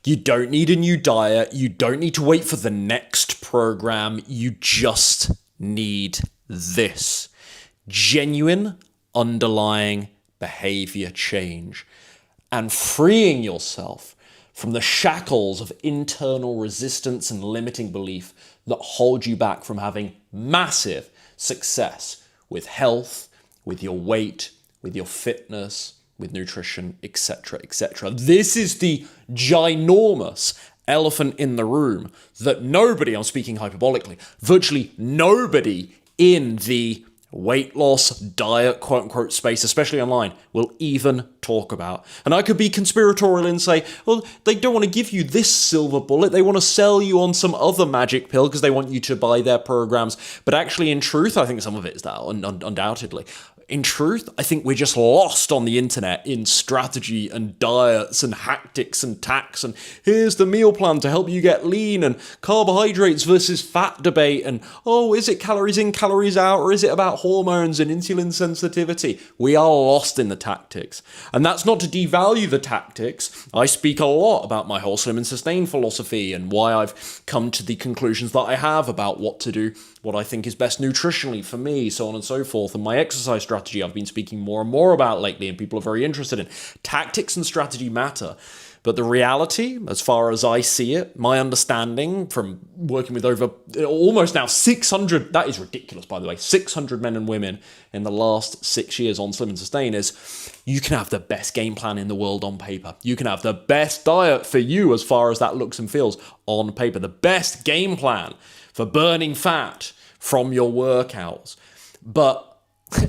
You don't need a new diet. You don't need to wait for the next program. You just need this. Genuine underlying behavior change. And freeing yourself from the shackles of internal resistance and limiting belief that hold you back from having massive success with health, with your weight, with your fitness, with nutrition, etc., etc. This is the ginormous elephant in the room that nobody, I'm speaking hyperbolically, virtually nobody in the weight loss, diet, quote-unquote space, especially online, will even talk about. And I could be conspiratorial and say, well, they don't want to give you this silver bullet. They want to sell you on some other magic pill because they want you to buy their programs. But actually, in truth, I think some of it is that, undoubtedly. In truth, I think we're just lost on the internet in strategy and diets and tactics and tax and here's the meal plan to help you get lean and carbohydrates versus fat debate and, oh, is it calories in, calories out, or is it about hormones and insulin sensitivity? We are lost in the tactics. And that's not to devalue the tactics. I speak a lot about my whole slim and sustain philosophy and why I've come to the conclusions that I have about what to do, what I think is best nutritionally for me, so on and so forth, and my exercise strategy I've been speaking more and more about lately, and people are very interested in. Tactics and strategy matter, but the reality, as far as I see it, my understanding from working with over almost now 600, that is ridiculous by the way, 600 men and women in the last 6 years on Slim and Sustain is, you can have the best game plan in the world on paper. You can have the best diet for you as far as that looks and feels on paper. The best game plan for burning fat from your workouts. But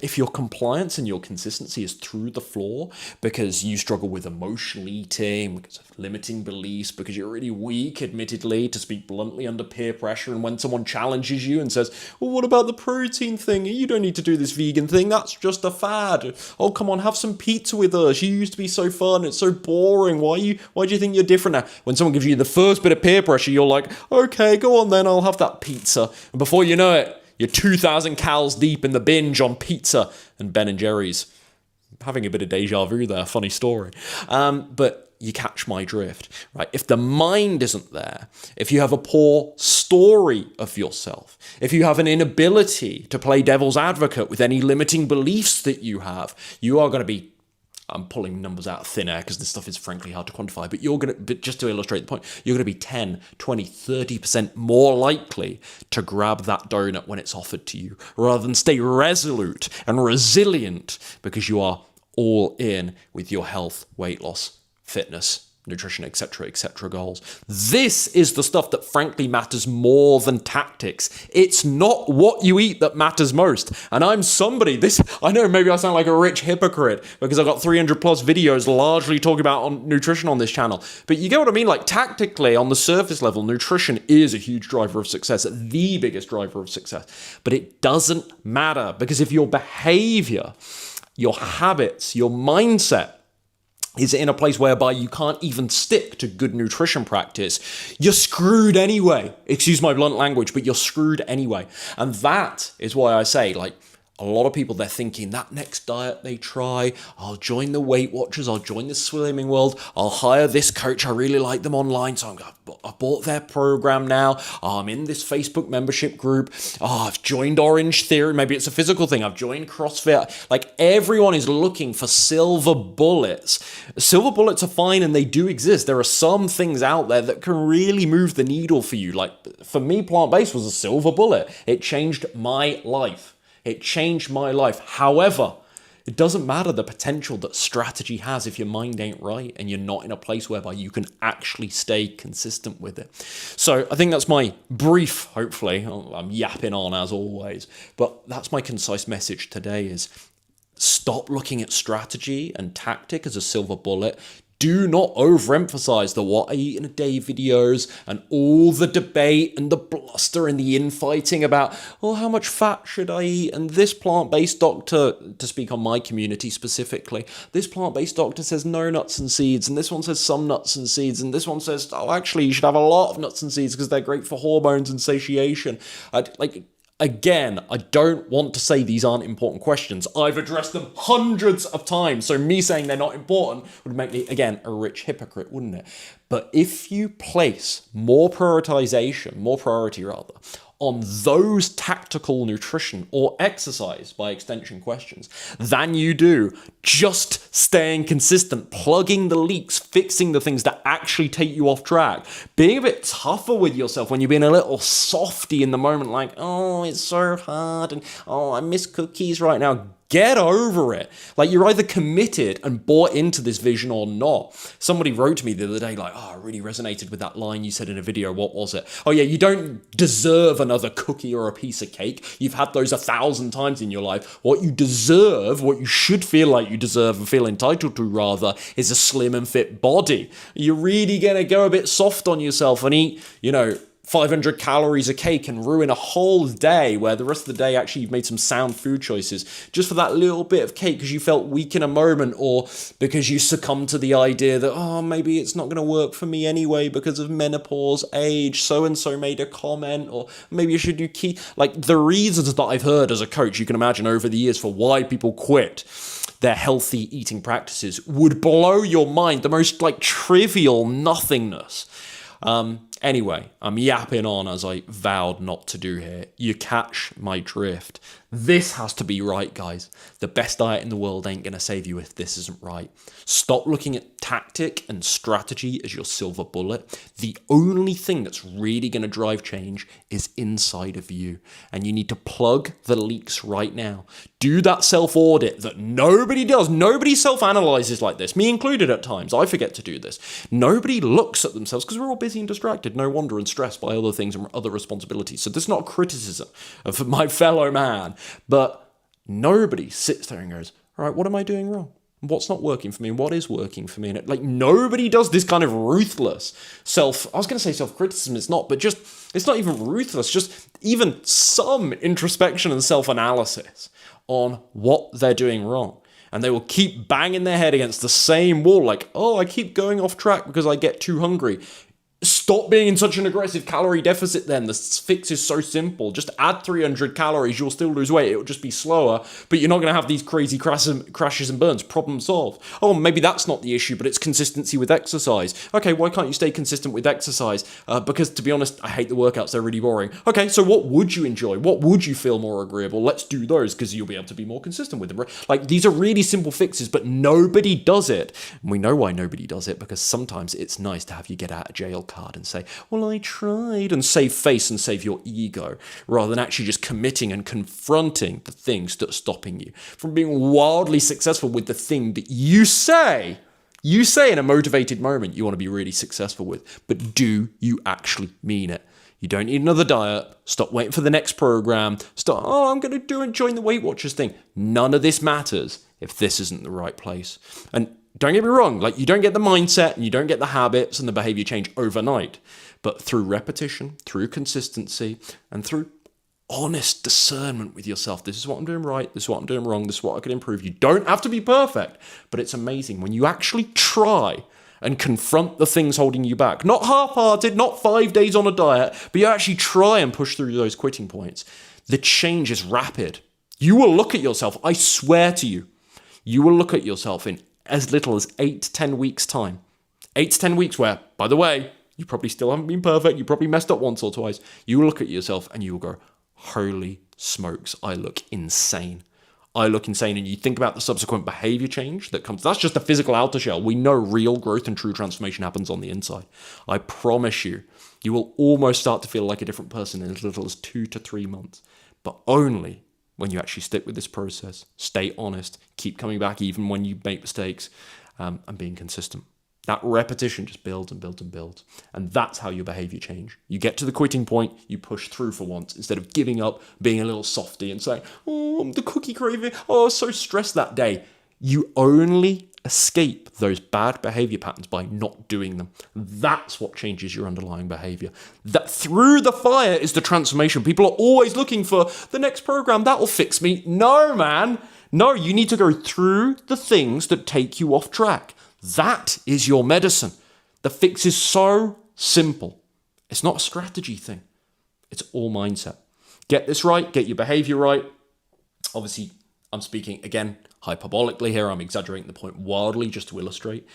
if your compliance and your consistency is through the floor because you struggle with emotional eating, because of limiting beliefs, because you're really weak, admittedly, to speak bluntly, under peer pressure, and when someone challenges you and says, well, what about the protein thing? You don't need to do this vegan thing. That's just a fad. Oh, come on, have some pizza with us. You used to be so fun. It's so boring. Why do you think you're different now? When someone gives you the first bit of peer pressure, you're like, okay, go on then, I'll have that pizza. And before you know it, you're 2,000 calories deep in the binge on pizza and Ben & Jerry's. Having a bit of deja vu there, funny story. But you catch my drift, right? If the mind isn't there, if you have a poor story of yourself, if you have an inability to play devil's advocate with any limiting beliefs that you have, you are going to be, I'm pulling numbers out of thin air because this stuff is frankly hard to quantify, but just to illustrate the point, you're going to be 10, 20, 30% more likely to grab that donut when it's offered to you, rather than stay resolute and resilient because you are all in with your health, weight loss, fitness, nutrition, etc., etc. goals. This is the stuff that frankly matters more than tactics. It's not what you eat that matters most. And I'm somebody, I know maybe I sound like a rich hypocrite because I've got 300 plus videos largely talking about nutrition on this channel. But you get what I mean? Like tactically, on the surface level, nutrition is a huge driver of success, the biggest driver of success. But it doesn't matter because if your behavior, your habits, your mindset is in a place whereby you can't even stick to good nutrition practice, you're screwed anyway. Excuse my blunt language, but you're screwed anyway. And that is why I say, like, a lot of people, they're thinking that next diet they try, I'll join the Weight Watchers, I'll join the Slimming World, I'll hire this coach, I really like them online, so I bought their program now, I'm in this Facebook membership group, I've joined Orange Theory, maybe it's a physical thing, I've joined CrossFit. Like, everyone is looking for silver bullets. Silver bullets are fine and they do exist. There are some things out there that can really move the needle for you. Like, for me, plant-based was a silver bullet. It changed my life. It changed my life. However, it doesn't matter the potential that strategy has if your mind ain't right and you're not in a place whereby you can actually stay consistent with it. So I think that's my brief, hopefully, I'm yapping on as always, but that's my concise message today is stop looking at strategy and tactic as a silver bullet. Do not overemphasize the what I eat in a day videos and all the debate and the bluster and the infighting about, oh, how much fat should I eat? And this plant-based doctor, to speak on my community specifically, this plant-based doctor says no nuts and seeds, and this one says some nuts and seeds, and this one says, oh, actually, you should have a lot of nuts and seeds because they're great for hormones and satiation. Again, I don't want to say these aren't important questions. I've addressed them hundreds of times. So me saying they're not important would make me, again, a rich hypocrite, wouldn't it? But if you place more priority on those tactical nutrition or exercise by extension questions than you do just staying consistent, plugging the leaks, fixing the things that actually take you off track, being a bit tougher with yourself when you're being a little softy in the moment, like, oh, it's so hard, and oh, I miss cookies right now. Get over it. Like, you're either committed and bought into this vision or not. Somebody wrote to me the other day, like, oh, I really resonated with that line you said in a video. What was it? Oh, yeah, you don't deserve another cookie or a piece of cake. You've had those 1,000 times in your life. What you deserve, what you should feel like you deserve and feel entitled to, rather, is a slim and fit body. You're really going to go a bit soft on yourself and eat, 500 calories a cake and ruin a whole day where the rest of the day actually you've made some sound food choices just for that little bit of cake because you felt weak in a moment, or because you succumbed to the idea that, oh, maybe it's not going to work for me anyway because of menopause, age, so-and-so made a comment, or maybe you should do like the reasons that I've heard as a coach, you can imagine over the years, for why people quit their healthy eating practices would blow your mind. The most trivial nothingness. Anyway, I'm yapping on as I vowed not to do here. You catch my drift. This has to be right, guys. The best diet in the world ain't going to save you if this isn't right. Stop looking at tactic and strategy as your silver bullet. The only thing that's really going to drive change is inside of you. And you need to plug the leaks right now. Do that self-audit that nobody does. Nobody self-analyzes like this. Me included at times. I forget to do this. Nobody looks at themselves because we're all busy and distracted. No wonder, and stressed by other things and other responsibilities. So this is not a criticism of my fellow man. But nobody sits there and goes, all right, what am I doing wrong? What's not working for me? What is working for me? And nobody does this kind of ruthless I was going to say self-criticism, it's not, but it's not even ruthless, just even some introspection and self-analysis on what they're doing wrong. And they will keep banging their head against the same wall, like, oh, I keep going off track because I get too hungry. Stop being in such an aggressive calorie deficit then. The fix is so simple. Just add 300 calories. You'll still lose weight. It'll just be slower, but you're not going to have these crazy crashes and burns. Problem solved. Oh, maybe that's not the issue, but it's consistency with exercise. Okay, why can't you stay consistent with exercise? Because, to be honest, I hate the workouts. They're really boring. Okay, so what would you enjoy? What would you feel more agreeable? Let's do those because you'll be able to be more consistent with them. Like, these are really simple fixes, but nobody does it. And we know why nobody does it, because sometimes it's nice to have you get out of jail card and say, well, I tried, and save face and save your ego, rather than actually just committing and confronting the things that are stopping you from being wildly successful with the thing that you say in a motivated moment you want to be really successful with. But do you actually mean it? You don't need another diet. Stop waiting for the next program. Stop, oh, I'm going to join the Weight Watchers thing. None of this matters if this isn't the right place. And don't get me wrong, you don't get the mindset and you don't get the habits and the behavior change overnight, but through repetition, through consistency, and through honest discernment with yourself. This is what I'm doing right. This is what I'm doing wrong. This is what I could improve. You don't have to be perfect, but it's amazing when you actually try and confront the things holding you back. Not half-hearted, not 5 days on a diet, but you actually try and push through those quitting points. The change is rapid. You will look at yourself, I swear to you, you will look at yourself in as little as 8 to 10 weeks' time. 8 to 10 weeks where, by the way, you probably still haven't been perfect, you probably messed up once or twice. You will look at yourself and you will go, holy smokes, I look insane. I look insane. And you think about the subsequent behavior change that comes. That's just the physical outer shell. We know real growth and true transformation happens on the inside. I promise you, you will almost start to feel like a different person in as little as 2 to 3 months, but only when you actually stick with this process, stay honest, keep coming back even when you make mistakes, and being consistent. That repetition just builds and builds and builds. And that's how your behavior change. You get to the quitting point, you push through for once, instead of giving up, being a little softy and saying, oh, I'm the cookie craving, oh, I was so stressed that day. You only escape those bad behavior patterns by not doing them. That's what changes your underlying behavior. That through the fire is the transformation. People are always looking for the next program that will fix me. No, man. No, you need to go through the things that take you off track. That is your medicine. The fix is so simple. It's not a strategy thing. It's all mindset. Get this right, get your behavior right. Obviously, I'm speaking, again, hyperbolically here. I'm exaggerating the point wildly just to illustrate.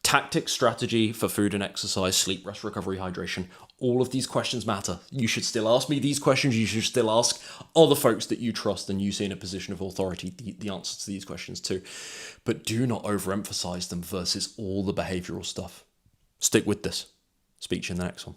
Tactics, strategy for food and exercise, sleep, rest, recovery, hydration. All of these questions matter. You should still ask me these questions. You should still ask other folks that you trust and you see in a position of authority the answers to these questions too. But do not overemphasize them versus all the behavioral stuff. Stick with this. Speak to you in the next one.